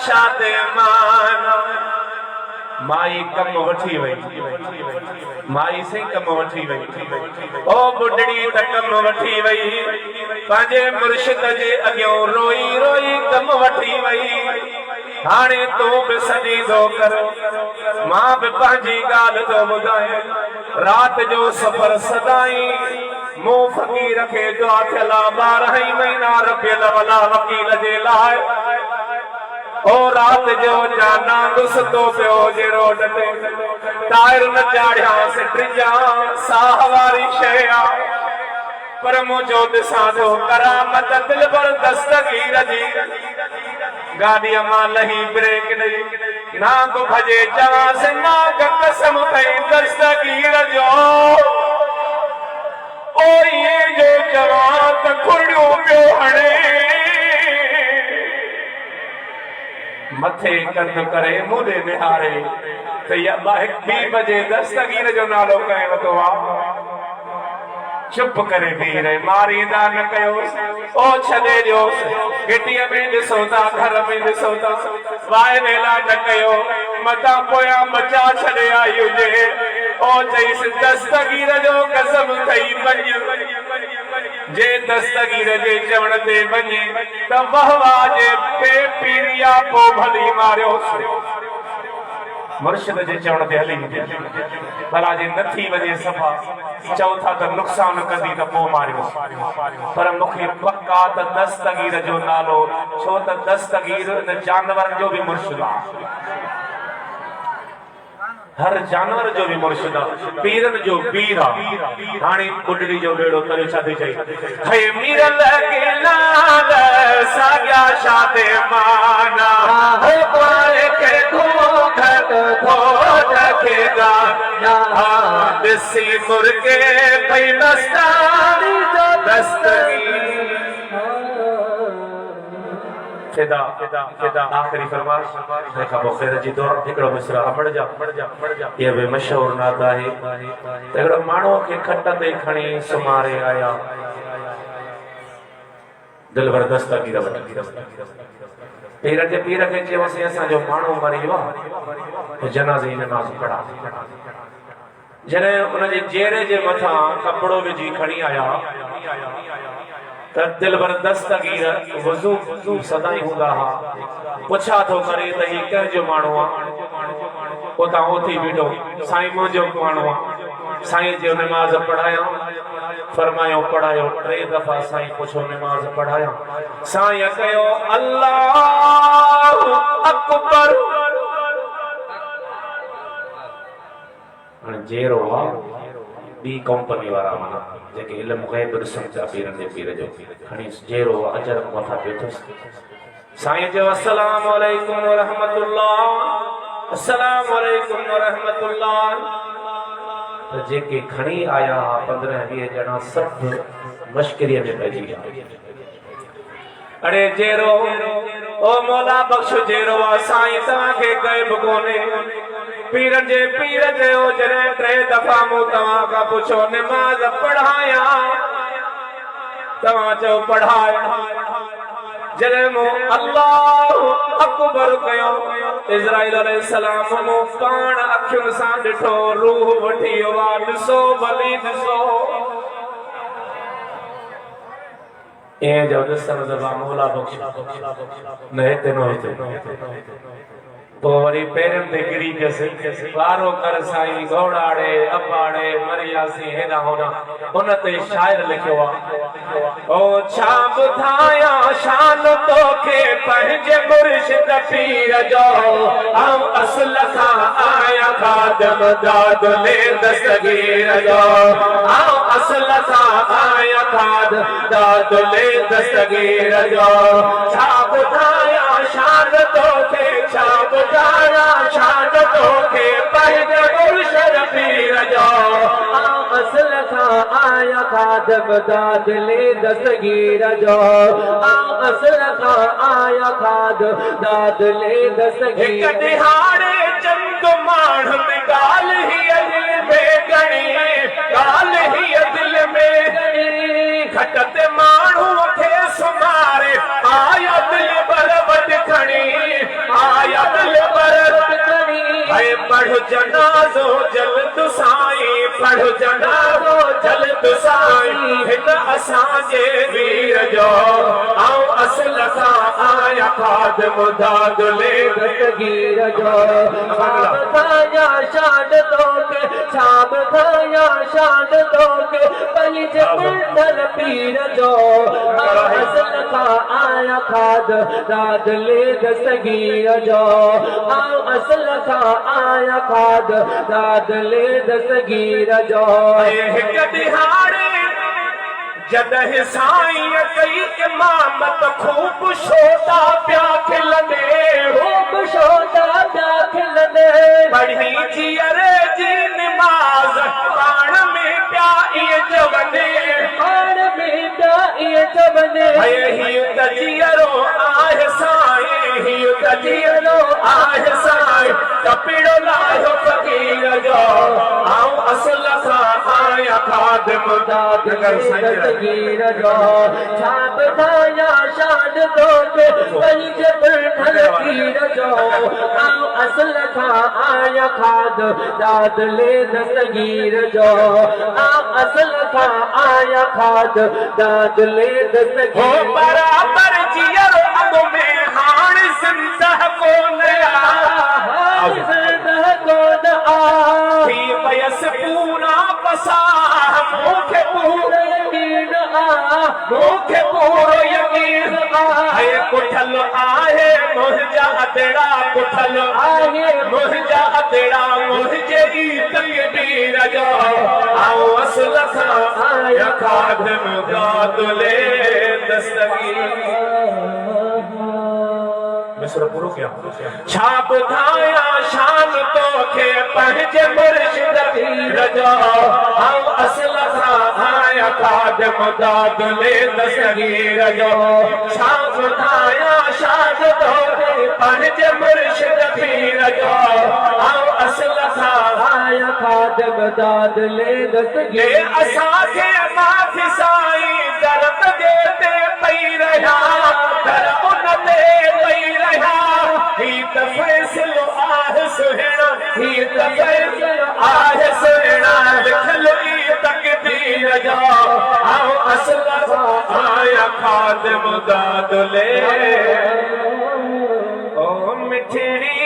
शादे माना माई कम वठी वई माई से कम वठी वई ओ बुढ़ड़ी त कम वठी वई पांजे मुर्शिद जे अग्यों रोई रोई कम वठी वई हाणे तू भी सजी दो कर मां भी पंहिंजी ॻाल्हि तो ॿुधाए रात जो सफ़र सदाई मुंह फ़कीर खे दुआ थियला 12 महीना रबियल अवला वकील जे लाइ ओ रात जो जाना गुसतो पियो जे रोड ते टायर न चाढ़िया सिटिजा साह वारी शइ आ पर मुंहिंजो ॾिसां थो करामत दिल भर दस्तगीर जी गाॾीअ मां लही ब्रेक ॾेई नांग भॼे चवांसि नांग कसम खई दस्तगीर जो ओ इहे जो चवां त खुड़ियो पियो हणे मथे कंध करे मुंडे निहारे त या 2 बजे दस्तगीर जो नालो कहे वतो आ चुप करे भी रहे मारींदा न कयो ओ छॾे ॾियो गिटीअ में ॾिसो था घर में ॾिसो था वाए वेला न कयो मता पोयां बचा छॾे आई हुजे ओ चईसि दस्तगीर जो कसम खई वञ जे दस्तगीर जे चवण ते वञे त वहवा जे पे पीरिया पो भली मारियो मुर्शिद जे चवण ते हली भला जे नथी वञे सफ़ा चओ था त नुक़सान कंदी त पोइ मारियो पर मूंखे पक्का त दस्तगीर जो नालो छो त दस्तगीर न जानवर जो भी मुर्शिद आहे हर जानवर जो भी मुर्शिद आहे पीरन जो पीर आहे हाणे बुढ़ड़ी जो बेड़ो करे छा थी चई हे मीर लगे लाल साॻिया शादे माना हे पाए के घोघट घोट खेगा ॾिसी मुर्गे पई मस्तानी जो दस्तगीर फिदा आखिरी फरमाश देखा बखैर जी दुआ हिकड़ो मिसरा पढ़ जा ये भी मशहूर नात आहे हिकड़ो माण्हू खे खट ते खणी सुमारे आया दिलबर दस्तगीर पीर जे पीर खे चयोसीं असांजो माण्हू मरी वियो आहे जनाज़े जी नमाज़ पढ़ा जॾहिं उनजे चेहरे जे मथां कपड़ो विझी खणी आया त दिलबर दस्तगीर वज़ू सदाई हूंदा हा पुछा थो करे त ही कंहिंजो माण्हू आहे उतां उथी बीठो साईं मुंहिंजो माण्हू आहे साईं जो नमाज़ पढ़ाया फरमायो पढ़ायो 3 दफ़ा साईं पुछो नमाज़ पढ़ाया साईं कयो अल्लाहु अकबर जेरो बी कंपनी वारा माना जेके इल्म गैब ॾिसनि था पीरनि जे पीर जो खणी जेरो अजर मथां पियो साईं जो अस्सलाम वालेकुम व रहमतुल्लाह अस्सलाम वालेकुम व रहमतुल्लाह त जेके खणी आया 15-20 ॼणा सभु मश्करीअ में पइजी विया अरे जेरो ओ मौला बख्श जेरो साईं तव्हांखे गैब कोन्हे पीरन जे पीर जे ओ जॾहिं 3 दफ़ा मूं तव्हां खां पुछो नमाज़ पढ़ाया तव्हां चओ पढ़ाया जॾहिं मूं अल्लाहु अकबर कयो इज़राइल अलैहिस्सलाम मूं पाण अखियुनि सां ॾिठो रूह वठी वियो आहे ॾिसो भली ॾिसो ए जो ॾिसण दफ़ा मौला बख्श न हिते न हिते पोरी पेरन ते गिरी जैसे वारो कर साईं घोड़ाड़े अपाड़े मरियासी हेना होना उन ते शायर लिखियो आ ओ छा बुधाया शान तोखे पंहिंजे मुर्शिद पीर जो हम असल खां आया खादम दाद ले दस्तगीर जो हम असल खां आया खाद दाद ले दस्तगीर जो छा बुधाया शान तोखे छा बुधाया शान तोखे पंहिंजे मुर्शिद पीर जो असल खां आया खादम दाद ले दस्तगीर जो असल खां आया खाद दाद ले दस्तगीर एक दिहाड़े चंद माण में गाल ही दिल में गणी गाल ही दिल में गणी घटते माण्हू खे सुमारे आया दिल पर वट खणी जनाज़ो जल्द साईं पढ़ जनाज़ो जल्द साईं हिन असांजे वीर जो आऊं असल खां आया खादम दादुले दस्तगीर जो शाम खाया शान तोके शाम खाया शान तोके पंहिंज मंडल पीर जो असल खां आया खाद दादुले दस्तगीर जो आऊं असल खां आया खाद दादुले दस्तगीर जो हिक दिहाड़े जॾहिं साईं कई इमामत खूब शोदा पिया खिलंदे खूब शोदा पिया खिलंदे पढ़ी जीअर जी निमाज़ पाण में पिया इहे चवंदे पाण में पिया इहे चवंदे हीउ त जीअरो आहे साईं हीउ त जीअरो आहे साईं कपिड़ो लाहियो फ़क़ीर जो आऊं असल सां आया खादिम दस्तगीर जो छाप खाया शान तोके पंहिंज मंडल पीर जो आऊं असल खां आया खाद दादुले दस्तगीर जो आऊं असल खां आया खाद दादुले दस्तगीर बराबर जीअरो अॻु में हाणे ज़िंदह कोन थी पयसि पूरा पसा मूंखे पूरो यकीन मूंखे पूरो यकीन आहे कुठल आहे मुंहिंजा अतड़ा कुठल आहे मुंहिंजा अतड़ा मुंहिंजे ई तकदीर जो आऊं असल खां आया खादिम दादुले दस्तगीर मिस्र पूरो किया छाप धाया शान तोखे पंहिंजे मुर्शिद पीर जो आऊं असल खां आया खादिम दादुले दस्तगीर जो छाप धाया शान तोखे पंहिंजे मुर्शिद पीर जो आऊं असल खां आया खादिम दादुले दस्तगीर असांखे माफ़ी साईं दर्द जे ते पई रहिया दर उन ते पई रहिया ही त फ़ैसिलो आहे सुहिणा ही त फ़ैसिलो आहे सुहिणा लिखल ई तकदीर जो आऊं असल खां आया खादिम दादुले ओ मिठड़ी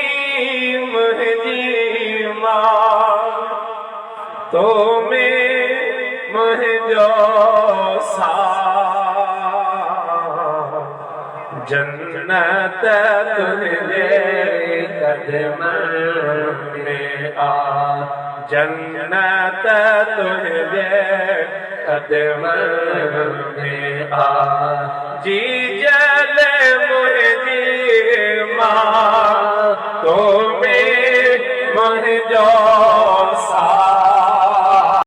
मुंहिंजी मां तो में मुंहिंजो साथ जन्नत तुझे कदमन में आ जन्नत तुझे कदमन में आ जी जल मुझे माँ तो में मुझे